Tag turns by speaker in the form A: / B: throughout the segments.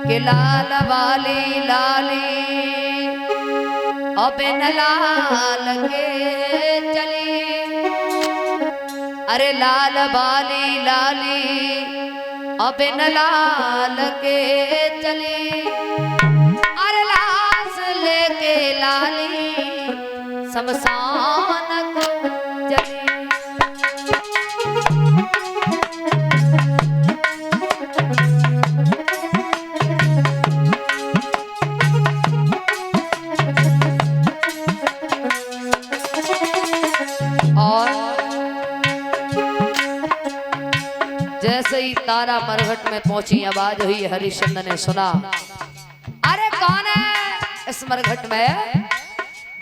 A: कि लाल वाली लाली अबे न लाल के चली। अरे लाल वाली लाली अबे न लाल के चली। अरे लाश लेके लाली शमशान को चली। जैसे ही तारा मरघट में पहुंची आवाज हुई, हरिश्चंद्र ने सुना अरे कौन है इस मरघट में।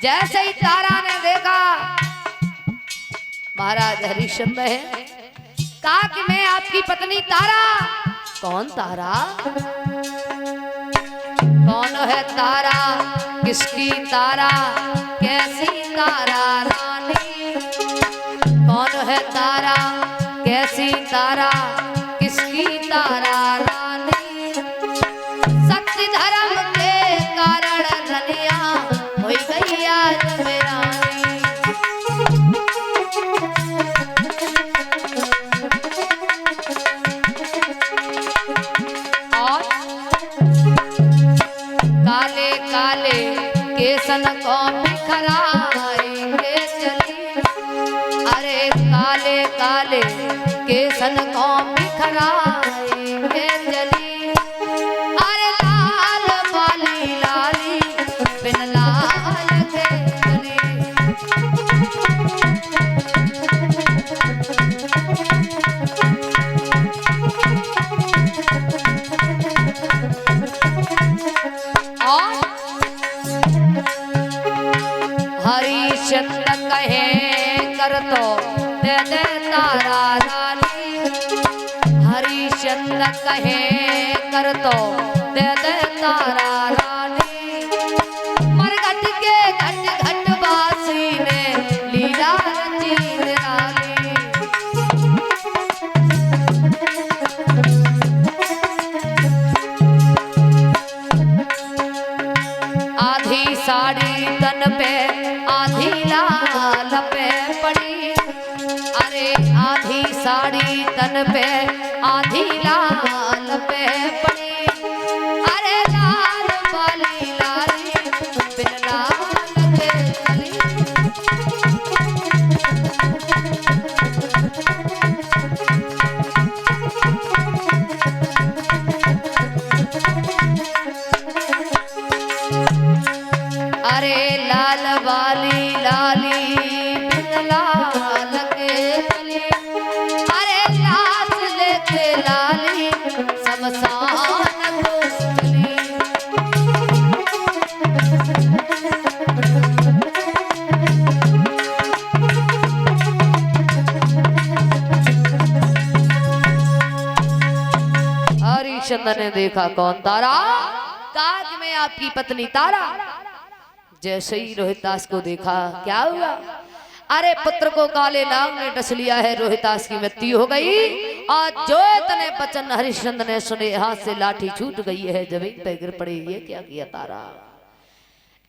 A: जैसे ही तारा ने देखा महाराज हरिश्चंद्र है, कहा कि मैं आपकी पत्नी तारा। कौन तारा? कौन है तारा, किसकी तारा, कैसी तारा रानी। कौन है तारा, कैसी तारा, किसकी तारा रानी। सत्य धर्म के कारण धनिया हो गई आज मेरानी। और काले काले केसन को बिखराएंगे चली। अरे काले काले केसन को बिखराएंगे चली। अरे लाल वाली लाली बिन लाल के चली। और हरिश्चंद्र कहे कर तो दे दे तारा रानी। हरिश्चंद्र कहे कर तो दे दे तारा रानी। मरघट के घट घट वासी ने लीला रची निराली। आधी साड़ी तन पे आधी लाल पे पड़ी। अरे आधी साड़ी तन पे आधी लाल पे पड़ी। अरे लाल वाली लाली बिन लाल के चली। अरे लाल वाली लाली बिन लाल के चली। अरे लाश लेके लाली शमशान को चली। हरिश्चंद्र ने देखा कौन तारा, कहा कि मैं आपकी पत्नी तारा। जैसे ही रोहितास को देखा क्या हुआ। अरे पुत्र को काले नाग ने डस लिया है, रोहितास की मृत्यु हो गई। और जो इतने वचन हरिश्चंद्र ने सुने, हाथ से लाठी छूट गई है, जमीन पे गिर पड़ी। ये क्या किया तारा,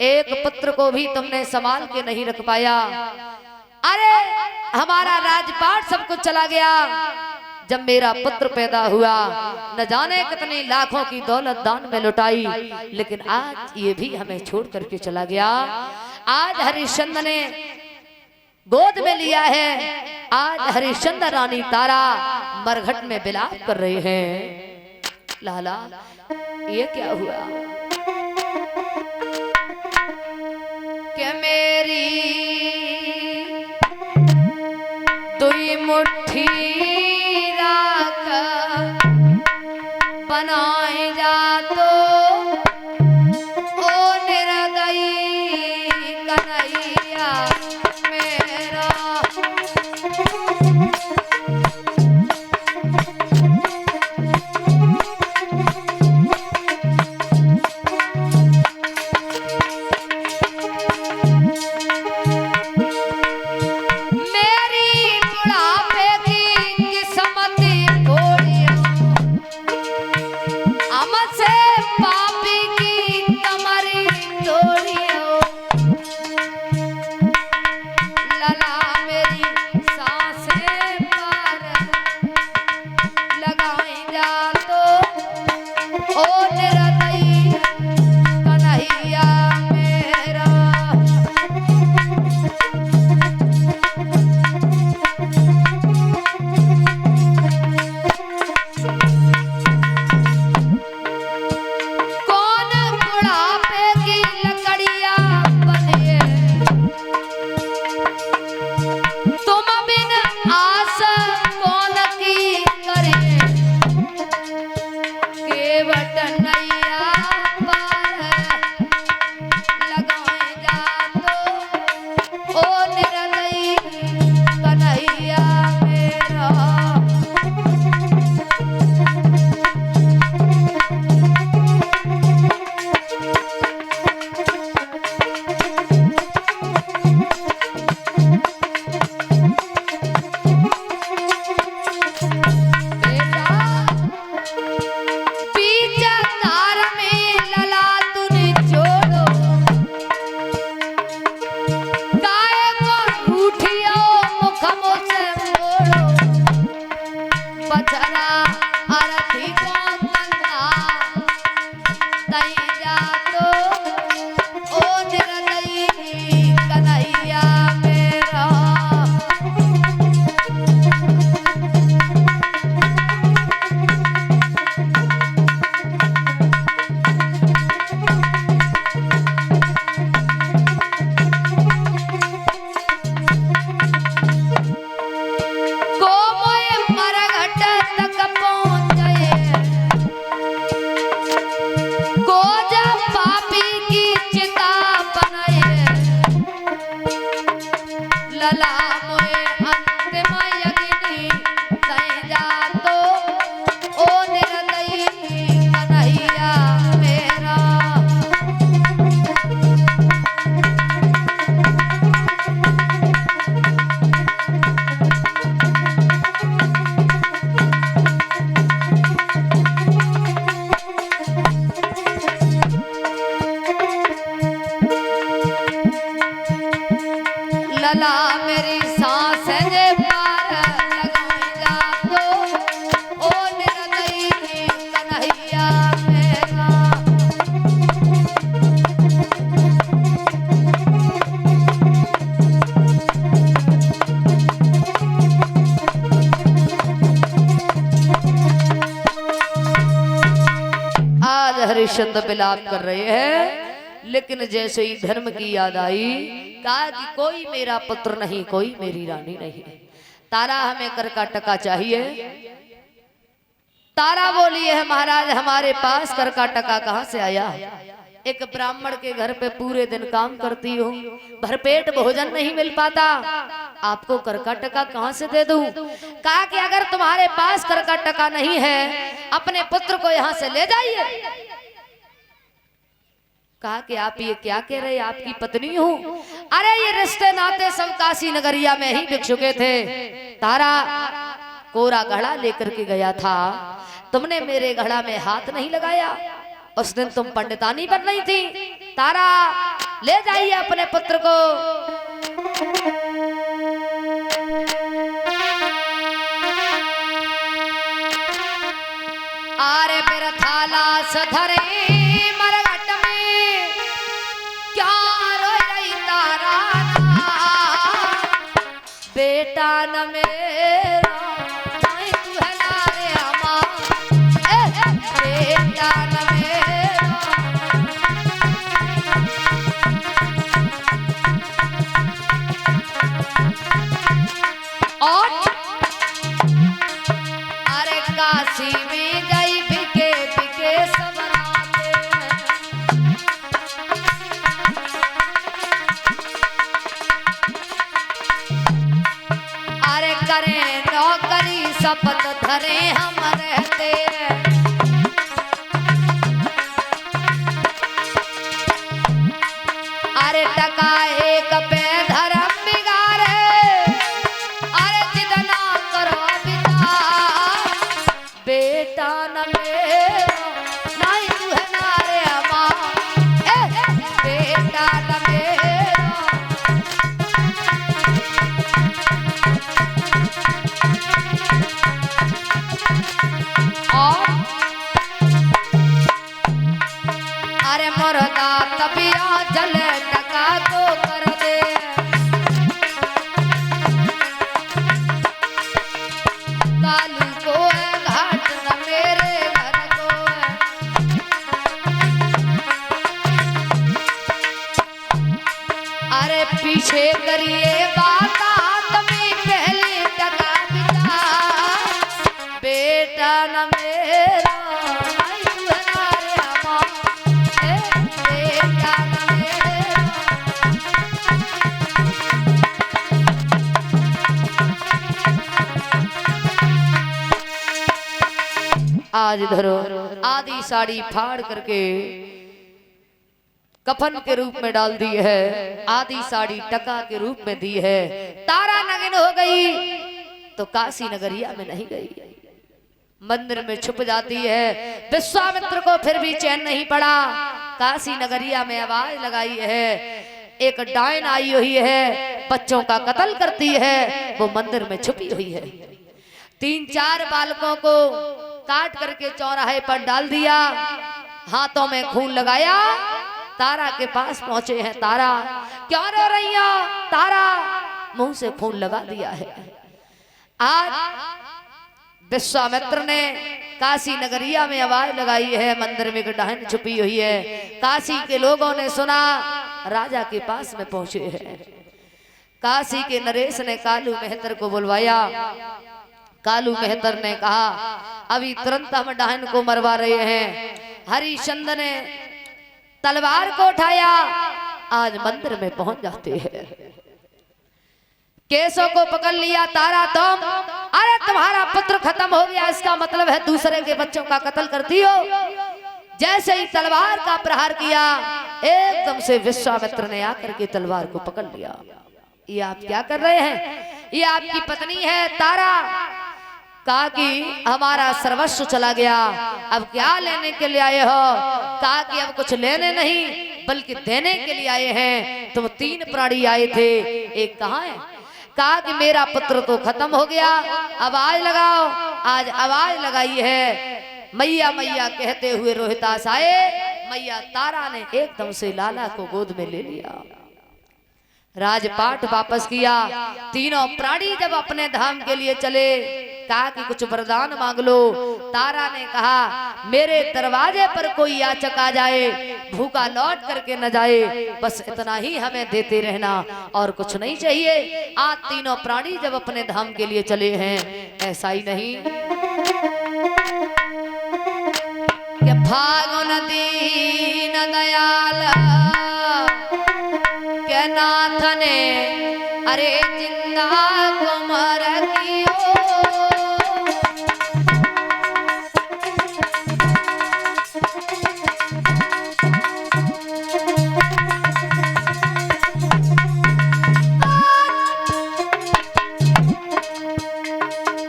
A: एक पुत्र को भी तुमने संभाल के नहीं रख पाया। अरे हमारा राजपाट सब कुछ चला गया। जब मेरा पुत्र पैदा हुआ न जाने कितनी लाखों की दौलत दान में लुटाई, लेकिन आज ये भी हमें छोड़ करके चला गया। आज हरिश्चंद्र ने गोद में लिया है। आज हरिश्चंद्र रानी तारा मरघट में विलाप कर रहे हैं। लाला ये क्या हुआ कि मेरी दुई मुट्ठी बनाए जा तो ओ निर्दयी कन्हैया मेरा। से बछरा आरती को गंगा तई जा तो ओ निर्दयी कन्हैया मेरा। लला मेरी सांस जे पार लगाई जा तो ओ निर्दयी कन्हैया मेरा। आज हरिश्चंद्र विलाप कर रहे हैं, लेकिन जैसे ही धर्म की याद आई कहा कि कोई मेरा पुत्र नहीं, कोई मेरी रानी नहीं। तारा हमें कर का टका चाहिए। तारा बोली है महाराज हमारे पास कर का टका कहाँ से आया। एक ब्राह्मण के घर पे पूरे दिन काम करती हूँ, भरपेट भोजन नहीं मिल पाता, आपको कर का टका कहाँ से दे दूं। कहा कि अगर तुम्हारे पास कर का टका नहीं है अपने पुत्र को यहाँ से ले जाइए। कहा कि आप ये क्या कह रहे, आपकी पत्नी हूँ। अरे ये रिश्ते नाते सब काशी नगरिया में ही बिक चुके थे। तारा कोरा घड़ा लेकर के गया था, तुमने मेरे घड़ा में हाथ नहीं लगाया। उस दिन तुम पंडितानी बन रही थी। तारा ले जाइए अपने पुत्र को। आरे मेरा थाला सधरे बेटा न मेरा नहीं तू है ना रे अम्मा, बेटा न मेरा। और अरे काशी में गई बिके बिके सब राते। अरे करें नौकरी शपथ धरे हम रहते। अरे टका एक पे धर्म बिगाड़े, अरे जितना करो विचार, बेटा न मेरा नहीं तू है ना रे अम्मा, बेटा न मेरा। अरे मरदा तबिया जले टका को कर दे। कालू को है घाट न मेरे घर को है। अरे पीछे करिए बात तुम्हें पहले टका बिता, बेटा न मेरा आज धरो। आधी साड़ी फाड़ करके कफन के रूप में डाल दी है, आधी साड़ी टका के रूप में दी है। तारा नगिन हो गई तो काशी नगरिया में नहीं गई, मंदिर में छुप जाती है। विश्वामित्र को फिर भी चैन नहीं पड़ा। काशी नगरिया में आवाज लगाई है, एक डायन आई हुई है, बच्चों का कत्ल करती है, वो मंदिर में छुपी हुई है। 3-4 बालकों को काट करके चौराहे पर डाल दिया, हाथों में खून लगाया। तारा के पास पहुंचे हैं। तारा, क्यों रो रही हो? तारा, मुंह से खून लगा दिया है। आज विश्वामित्र ने काशी नगरिया में आवाज लगाई है, मंदिर में एक डाहन छुपी हुई है। काशी के लोगों ने सुना, राजा के पास में पहुंचे हैं। काशी के नरेश ने कालू मेहतर को बुलवाया। कालू मेहतर ने कहा, अभी तुरंत हम डाहन को मरवा रहे हैं। हरिश्चंद्र ने तलवार को उठाया, आज मंदिर में पहुंच जाते हैं। केसों को पकड़ लिया। तारा, तुम, अरे तुम्हारा पुत्र खत्म हो गया, इसका मतलब है दूसरे के बच्चों का कत्ल करती हो। जैसे ही तलवार का प्रहार किया, एकदम से विश्वामित्र ने आकर के तलवार को पकड़ लिया। ये आप क्या कर रहे हैं? ये आपकी पत्नी है तारा। कहा कि हमारा सर्वस्व चला गया, अब क्या लेने के लिए आए हो? कहा कि अब कुछ लेने नहीं बल्कि देने के लिए आए हैं। तुम 3 प्राणी आए थे, एक कहाँ है? कहा कि मेरा पुत्र तो खत्म हो गया, आवाज लगाओ। आज आवाज लगाई है, मैया मैया कहते हुए रोहितास आए। मैया तारा ने एकदम से लाला को गोद में ले लिया, राजपाट वापस किया। तीनों प्राणी जब अपने धाम के लिए चले, कहा कि कुछ वरदान मांग लो। तारा ने कहा, मेरे दरवाजे पर कोई याचक आ जाए, भूखा लौट करके न जाए, बस इतना ही हमें देते रहना और कुछ नहीं चाहिए। आज तीनों प्राणी जब अपने धाम के लिए चले हैं, ऐसा ही नहीं कि फागुन दीन दयाल के नाथ ने अरे जिंदा कुमार कियो।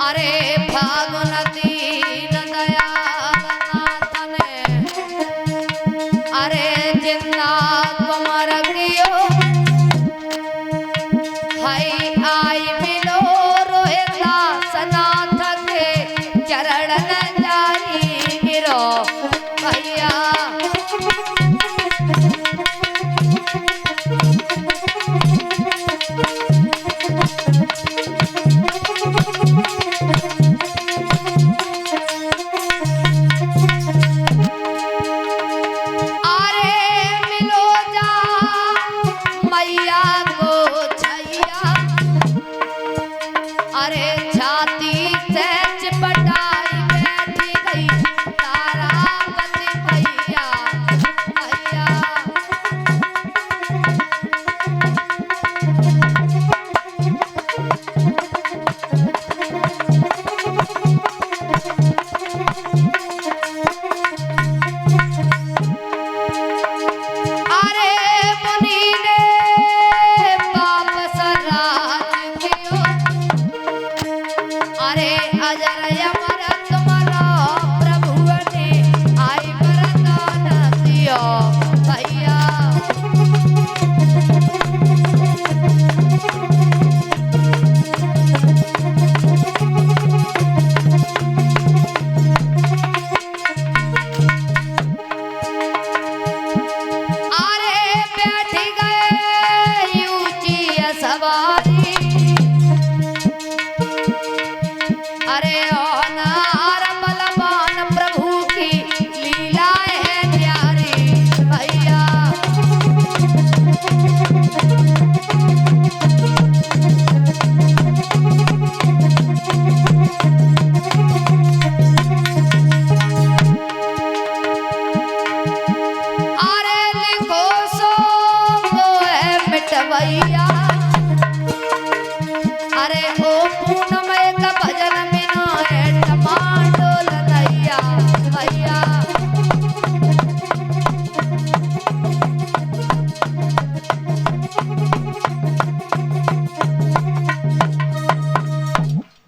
A: अरे फागुन दीन दयाल नाथ ने अरे जिंदा कुमार कियो। आई मिलो रोहितास नाथ के चरण जाई गिरो भैया।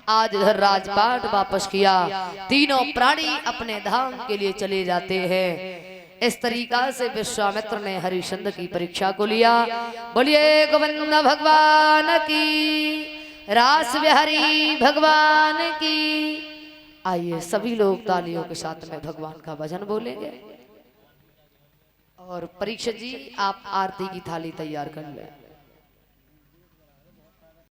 A: आज इधर राजपाट वापस किया, तीनों प्राणी अपने धाम के लिए चले जाते हैं। इस तरीका से विश्वामित्र ने हरिश्चंद्र की परीक्षा को लिया। बोलिए गोविंद भगवान की। रास बिहारी भगवान की। आइए सभी लोग तालियों के साथ में भगवान का भजन बोलेंगे। और परीक्षित जी आप आरती की थाली तैयार कर लें।